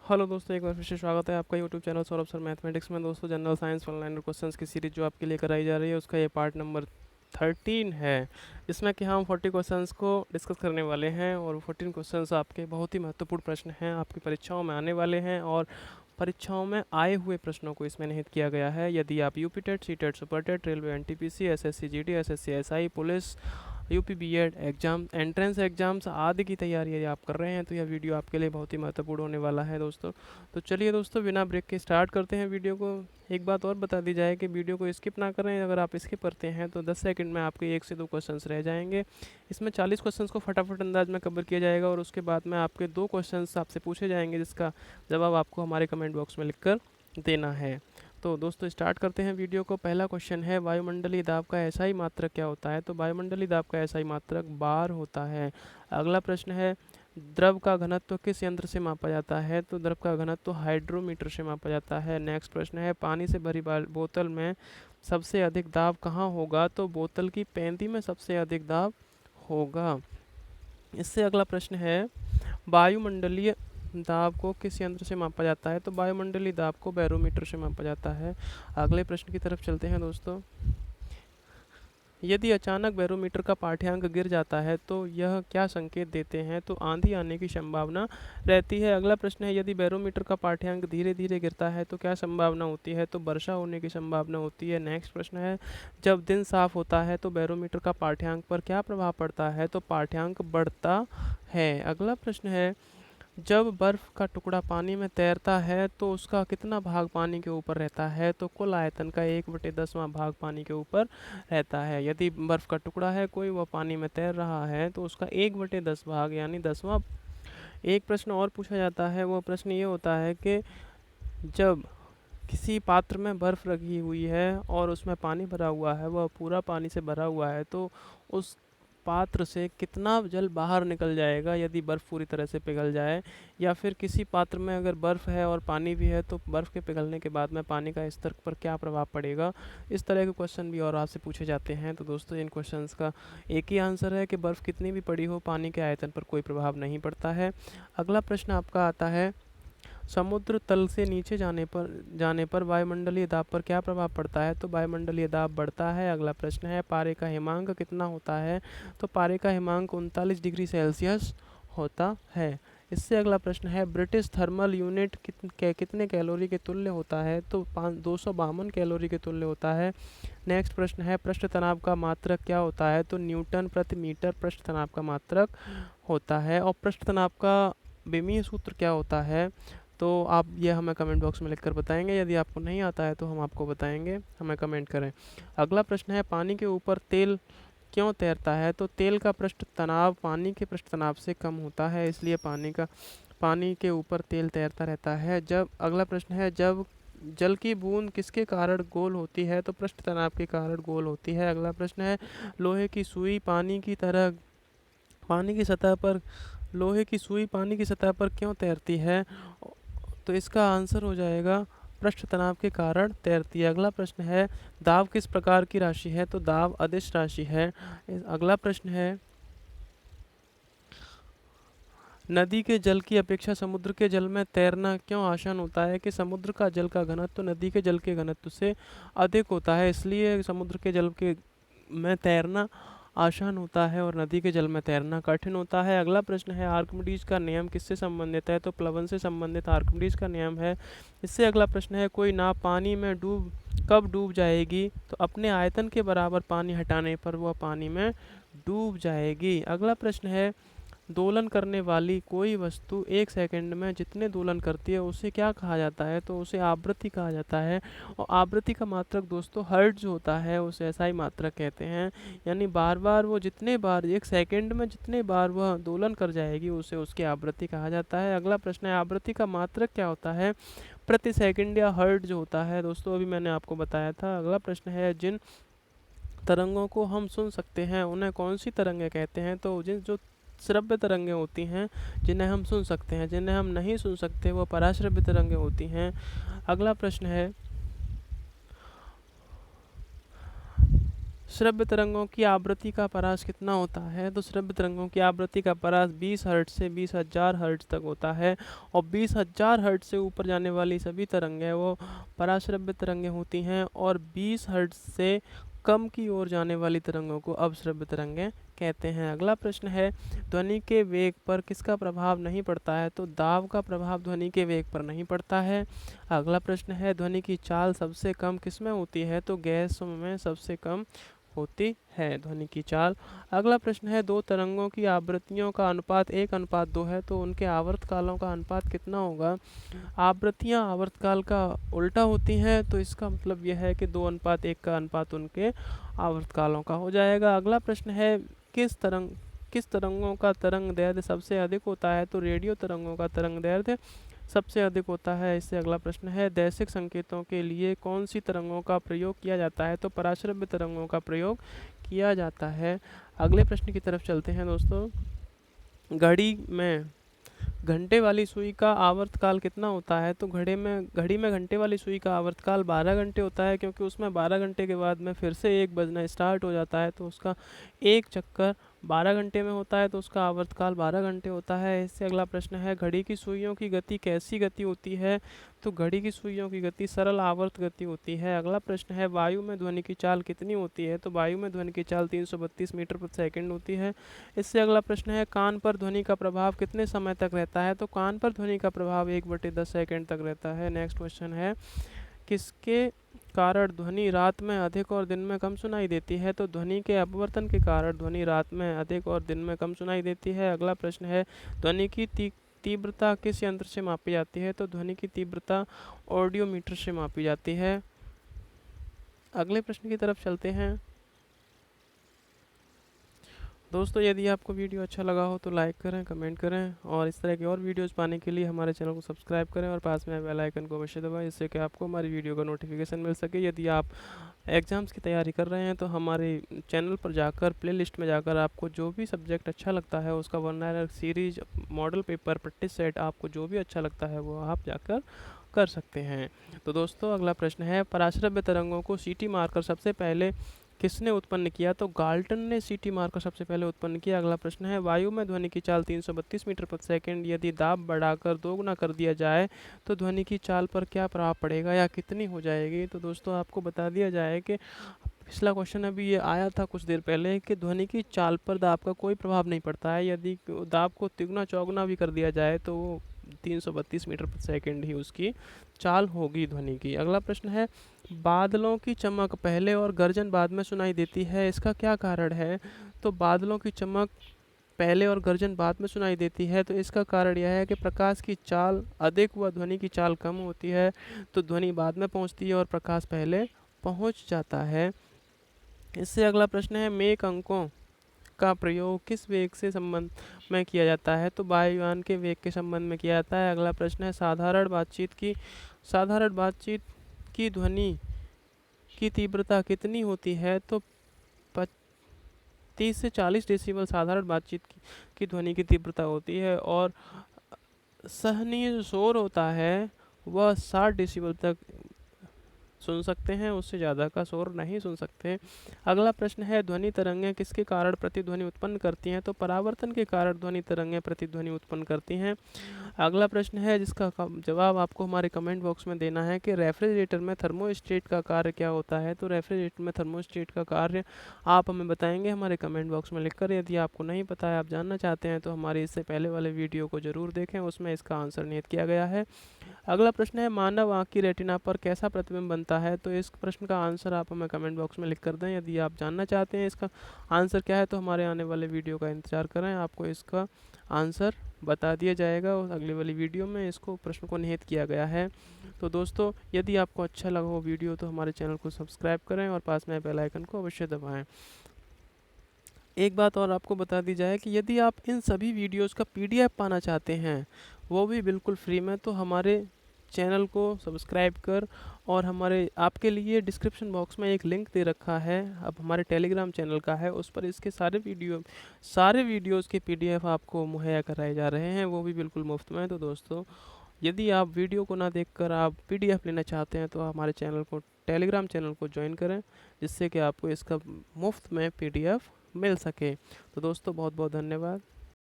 Hello दोस्तों, एक बार फिर से स्वागत है आपका YouTube channel Saurabh sir mathematics में। दोस्तों, जनरल साइंस ऑनलाइन क्वेश्चंस की सीरीज जो आपके लिए कराई जा रही है, उसका ये पार्ट नंबर 13 है, जिसमें कि हम 40 क्वेश्चंस को डिस्कस करने वाले हैं। और 14 क्वेश्चंस आपके बहुत ही महत्वपूर्ण प्रश्न हैं, आपकी परीक्षाओं में आने वाले हैं। और परीक्षाओं में आए हुए प्रश्नों को इसमें निहित किया गया है। यदि आप UP TET, C TET, super TET, railway, NTPC, SSC GD, SSC SI, police, UP BEd exam, entrance exams आदि की तैयारी यदि आप कर रहे हैं, तो यह वीडियो आपके लिए बहुत ही महत्वपूर्ण होने वाला है दोस्तों। तो चलिए दोस्तों, बिना ब्रेक के स्टार्ट करते हैं वीडियो को। एक बात और बता दी जाए कि वीडियो को स्किप ना करें। अगर आप स्किप करते हैं तो 10 सेकंड में आपके 1 से 2 क्वेश्चंस रह जाएंगे। इसमें 40 क्वेश्चंस को फटाफट अंदाज में कवर किया जाएगा, और उसके बाद में आपके 2 क्वेश्चंस आपसे पूछे जाएंगे, जिसका जवाब आपको हमारे कमेंट बॉक्स में लिखकर देना है। तो दोस्तों, स्टार्ट करते हैं वीडियो को। पहला क्वेश्चन है, वायुमंडलीय दाब का एसआई मात्रक क्या होता है? तो वायुमंडलीय दाब का एसआई मात्रक बार होता है। अगला प्रश्न है, द्रव का घनत्व किस यंत्र से मापा जाता है? तो द्रव का घनत्व हाइड्रोमीटर से मापा जाता है। नेक्स्ट प्रश्न है, पानी से भरी बोतल में सबसे अधिक दाब कहाँ होगा? तो बोतल की पेंदी में सबसे अधिक दाब होगा। इससे अगला प्रश्न है, वायुमंडलीय दाब को किस यंत्र से मापा जाता है? तो वायुमंडलीय दाब को बैरोमीटर से मापा जाता है। अगले प्रश्न की तरफ चलते हैं दोस्तों। यदि अचानक बैरोमीटर का पाठ्यांक गिर जाता है तो यह क्या संकेत देते हैं? तो आंधी आने की संभावना रहती है। अगला प्रश्न है, यदि बैरोमीटर का पाठ्यांक धीरे धीरे गिरता है तो क्या संभावना होती है? तो वर्षा होने की संभावना होती है। नेक्स्ट प्रश्न है, जब दिन साफ होता है तो बैरोमीटर का पाठ्यांक पर क्या प्रभाव पड़ता है? तो पाठ्यांक बढ़ता है। अगला प्रश्न है, जब बर्फ का टुकड़ा पानी में तैरता है तो उसका कितना भाग पानी के ऊपर रहता है? तो कुल आयतन का 1/10वां भाग पानी के ऊपर रहता है। यदि बर्फ का टुकड़ा है कोई, वह पानी में तैर रहा है, तो उसका 1/10 भाग यानी 10वां। एक प्रश्न और पूछा जाता है, वो प्रश्न ये होता है कि जब किसी पात्र में बर्फ रखी हुई है और उसमें पानी भरा हुआ है, वह पूरा पानी से भरा हुआ है, तो उस पात्र से कितना जल बाहर निकल जाएगा यदि बर्फ़ पूरी तरह से पिघल जाए? या फिर किसी पात्र में अगर बर्फ़ है और पानी भी है, तो बर्फ़ के पिघलने के बाद में पानी का स्तर पर क्या प्रभाव पड़ेगा? इस तरह के क्वेश्चन भी और आपसे पूछे जाते हैं। तो दोस्तों, इन क्वेश्चंस का एक ही आंसर है कि बर्फ़ कितनी भी पड़ी हो, पानी के आयतन पर कोई प्रभाव नहीं पड़ता है। अगला प्रश्न आपका आता है, समुद्र तल से नीचे जाने पर वायुमंडलीय दाब पर क्या प्रभाव पड़ता है? तो वायुमंडलीय दाब बढ़ता है। अगला प्रश्न है, पारे का हिमांक कितना होता है? तो पारे का हिमांक 39 डिग्री सेल्सियस होता है। इससे अगला प्रश्न है, ब्रिटिश थर्मल यूनिट कितने कैलोरी के तुल्य होता है? तो 252 कैलोरी के तुल्य होता है। नेक्स्ट प्रश्न है, पृष्ठ तनाव का मात्रक क्या होता है? तो न्यूटन प्रति मीटर पृष्ठ तनाव का मात्रक होता है। और पृष्ठ तनाव का विमीय सूत्र क्या होता है? तो आप ये हमें कमेंट बॉक्स में लिखकर बताएंगे। यदि आपको नहीं आता है तो हम आपको बताएंगे, हमें कमेंट करें। अगला प्रश्न है, पानी के ऊपर तेल क्यों तैरता है? तो तेल का पृष्ठ तनाव पानी के पृष्ठ तनाव से कम होता है, इसलिए पानी के ऊपर तेल तैरता रहता है। जब अगला प्रश्न है, जब जल की बूंद किसके कारण गोल होती है? तो पृष्ठ तनाव के कारण गोल होती है। अगला प्रश्न है, लोहे की सुई पानी की सतह पर लोहे की सुई पानी की सतह पर क्यों तैरती है? तो इसका आंसर हो जाएगा, पृष्ठ तनाव के कारण तैरती है। अगला प्रश्न है, दाब किस प्रकार की राशि है? तो दाब अदिश राशि है। अगला प्रश्न है, नदी के जल की अपेक्षा समुद्र के जल में तैरना क्यों आसान होता है? कि समुद्र का जल का घनत्व तो नदी के जल के घनत्व से अधिक होता है, इसलिए समुद्र के जल के में तैरना आसान होता है और नदी के जल में तैरना कठिन होता है। अगला प्रश्न है, आर्किमिडीज का नियम किससे संबंधित है? तो प्लवन से संबंधित आर्किमिडीज का नियम है। इससे अगला प्रश्न है, कोई नाव पानी में कब डूब जाएगी? तो अपने आयतन के बराबर पानी हटाने पर वह पानी में डूब जाएगी। अगला प्रश्न है, दोलन करने वाली कोई वस्तु 1 सेकंड में जितने दोलन करती है उसे क्या कहा जाता है? तो उसे आवृत्ति कहा जाता है। और आवृत्ति का मात्रक दोस्तों हर्ट्ज होता है, उसे ऐसा ही मात्रक कहते हैं। यानी बार बार वो जितने बार 1 सेकंड में जितने बार वह दोलन कर जाएगी, उसे उसकी आवृत्ति कहा जाता है। अगला प्रश्न है, आवृत्ति का मात्रक क्या होता है? प्रति सेकंड या हर्ट्ज होता है दोस्तों, अभी मैंने आपको बताया था। अगला प्रश्न है, जिन तरंगों को हम सुन सकते हैं उन्हें कौन सी तरंगें कहते हैं? तो जिन जो श्रव्य तरंगें होती हैं जिन्हें हम सुन सकते हैं, जिन्हें हम नहीं सुन सकते, वो पराश्रव्य तरंगें होती हैं। अगला प्रश्न है, श्रव्य तरंगों की आवृत्ति का परास कितना होता है? तो श्रव्य तरंगों की आवृत्ति का परास 20 हर्ट्ज से 20,000 हर्ट्ज तक होता है, और 20,000 हर्ट्ज से ऊपर जाने वाली सभी तरंगें वो पराश्रव्य तरंगें होती हैं, और 20 हर्ट्ज से कम की ओर जाने वाली तरंगों को अपश्रव्य तरंगें कहते हैं। अगला प्रश्न है, ध्वनि के वेग पर किसका प्रभाव नहीं पड़ता है? तो दाब का प्रभाव ध्वनि के वेग पर नहीं पड़ता है। अगला प्रश्न है, ध्वनि की चाल सबसे कम किसमें होती है? तो गैसों में सबसे कम होती है ध्वनि की चाल। अगला प्रश्न है, दो तरंगों की आवृत्तियों का अनुपात 1:2 है, तो उनके आवर्तकालों का अनुपात कितना होगा? आवृत्तियां आवर्तकाल का उल्टा होती हैं, तो इसका मतलब यह है कि 2:1 का अनुपात उनके आवर्तकालों का हो जाएगा। अगला प्रश्न है, किस तरंगों का तरंग दैर्ध्य सबसे अधिक होता है? तो रेडियो तरंगों का तरंग दैर्ध्य सबसे अधिक होता है। इससे अगला प्रश्न है, दैशिक संकेतों के लिए कौन सी तरंगों का प्रयोग किया जाता है? तो पराश्रव्य तरंगों का प्रयोग किया जाता है। अगले प्रश्न की तरफ चलते हैं दोस्तों। घड़ी में घंटे वाली सुई का आवर्तकाल कितना होता है? तो घड़ी में घंटे वाली सुई का आवर्तकाल 12 घंटे होता है, क्योंकि उसमें 12 घंटे के बाद में फिर से एक बजना स्टार्ट हो जाता है, तो उसका एक चक्कर 12 घंटे में होता है, तो उसका आवर्तकाल 12 घंटे होता है। इससे अगला प्रश्न है, घड़ी की सुइयों की गति कैसी गति होती है? तो घड़ी की सुइयों की गति सरल आवर्त गति होती है। अगला प्रश्न है, वायु में ध्वनि की चाल कितनी होती है? तो वायु में ध्वनि की चाल 332 मीटर प्रति सेकंड होती है। इससे अगला प्रश्न है, कान पर ध्वनि का प्रभाव कितने समय तक रहता है? तो कान पर ध्वनि का प्रभाव 1/10 सेकंड तक रहता है। नेक्स्ट क्वेश्चन है, किसके कारण ध्वनि रात में अधिक और दिन में कम सुनाई देती है? तो ध्वनि के अपवर्तन के कारण ध्वनि रात में अधिक और दिन में कम सुनाई देती है। अगला प्रश्न है, ध्वनि की तीव्रता किस यंत्र से मापी जाती है? तो ध्वनि की तीव्रता ऑडियोमीटर से मापी जाती है। अगले प्रश्न की तरफ चलते हैं दोस्तों। यदि आपको वीडियो अच्छा लगा हो तो लाइक करें, कमेंट करें, और इस तरह की और वीडियोस पाने के लिए हमारे चैनल को सब्सक्राइब करें और पास में बेल आइकन को अवश्य दबाएं, जिससे कि आपको हमारी वीडियो का नोटिफिकेशन मिल सके। यदि आप एग्ज़ाम्स की तैयारी कर रहे हैं तो हमारे चैनल पर जाकर प्लेलिस्ट में जाकर आपको जो भी सब्जेक्ट अच्छा लगता है उसका वर्नायर series, model paper, practice set, आपको जो भी अच्छा लगता है वो आप जाकर कर सकते हैं। तो दोस्तों अगला प्रश्न है, पराश्रव्य तरंगों को सीटी मारकर सबसे पहले किसने उत्पन्न किया? तो गाल्टन ने सीटी मारकर सबसे पहले उत्पन्न किया। अगला प्रश्न है, वायु में ध्वनि की चाल 332 मीटर प्रति सेकंड, यदि दाब बढ़ाकर 2 गुना कर दिया जाए तो ध्वनि की चाल पर क्या प्रभाव पड़ेगा या कितनी हो जाएगी? तो दोस्तों आपको बता दिया जाए कि पिछला क्वेश्चन अभी ये आया था कुछ देर पहले कि ध्वनि की चाल पर दाब का कोई प्रभाव नहीं पड़ता है। यदि दाब को तिगुना चौगुना भी कर दिया जाए तो वो 332 मीटर प्रति सेकंड ही उसकी चाल होगी ध्वनि की। अगला प्रश्न है, बादलों की चमक पहले और गर्जन बाद में सुनाई देती है, इसका क्या कारण है? तो बादलों की चमक पहले और गर्जन बाद में सुनाई देती है, तो इसका कारण यह है कि प्रकाश की चाल अधिक व ध्वनि की चाल कम होती है, तो ध्वनि बाद में पहुंचती है और प्रकाश पहले पहुंच जाता है। इससे अगला प्रश्न है, मेक अंकों का प्रयोग किस वेग से संबंध में किया जाता है? तो वायुयान के वेग के संबंध में किया जाता है। अगला प्रश्न है, साधारण बातचीत की ध्वनि की तीव्रता कितनी होती है? तो 30 से 40 डेसिबल साधारण बातचीत की ध्वनि की तीव्रता होती है, और सहनीय जो शोर होता है वह 60 डेसिबल तक सुन सकते हैं, उससे ज़्यादा का शोर नहीं सुन सकते। अगला प्रश्न है, ध्वनि तरंगें किसके कारण प्रतिध्वनि उत्पन्न करती हैं? तो परावर्तन के कारण ध्वनि तरंगें प्रतिध्वनि उत्पन्न करती हैं। अगला प्रश्न है जिसका जवाब आपको हमारे कमेंट बॉक्स में देना है कि रेफ्रिजरेटर में थर्मोस्टेट का कार्य क्या होता है? तो रेफ्रिजरेटर में थर्मोस्टेट का कार्य आप हमें बताएंगे हमारे कमेंट बॉक्स में लिखकर। यदि आपको नहीं पता है, आप जानना चाहते हैं, तो हमारे इससे पहले वाले वीडियो को ज़रूर देखें, उसमें इसका आंसर निहित किया गया है। अगला प्रश्न है, मानव आँख की रेटिना पर कैसा प्रतिबिंब बनता है? तो इस प्रश्न का आंसर आप हमें कमेंट बॉक्स में लिख कर दें। यदि आप जानना चाहते हैं इसका आंसर क्या है तो हमारे आने वाले वीडियो का इंतज़ार करें, आपको इसका आंसर बता दिया जाएगा और अगली वाली वीडियो में इसको प्रश्न को निहित किया गया है। तो दोस्तों यदि आपको अच्छा लगा हो वीडियो तो हमारे चैनल को सब्सक्राइब करें और पास में बेल आइकन को अवश्य दबाएँ। एक बात और आपको बता दी जाए कि यदि आप इन सभी वीडियोज़ का PDF पाना चाहते हैं, वो भी बिल्कुल फ्री में, तो हमारे चैनल को सब्सक्राइब कर, और हमारे आपके लिए डिस्क्रिप्शन बॉक्स में एक लिंक दे रखा है, अब हमारे टेलीग्राम चैनल का है, उस पर इसके सारे वीडियोज़ के PDF आपको मुहैया कराए जा रहे हैं, वो भी बिल्कुल मुफ्त में। तो दोस्तों यदि आप वीडियो को ना देखकर आप पीडीएफ लेना चाहते हैं तो हमारे चैनल को, टेलीग्राम चैनल को ज्वाइन करें, जिससे कि आपको इसका मुफ्त में पीडीएफ मिल सके। तो दोस्तों बहुत बहुत धन्यवाद।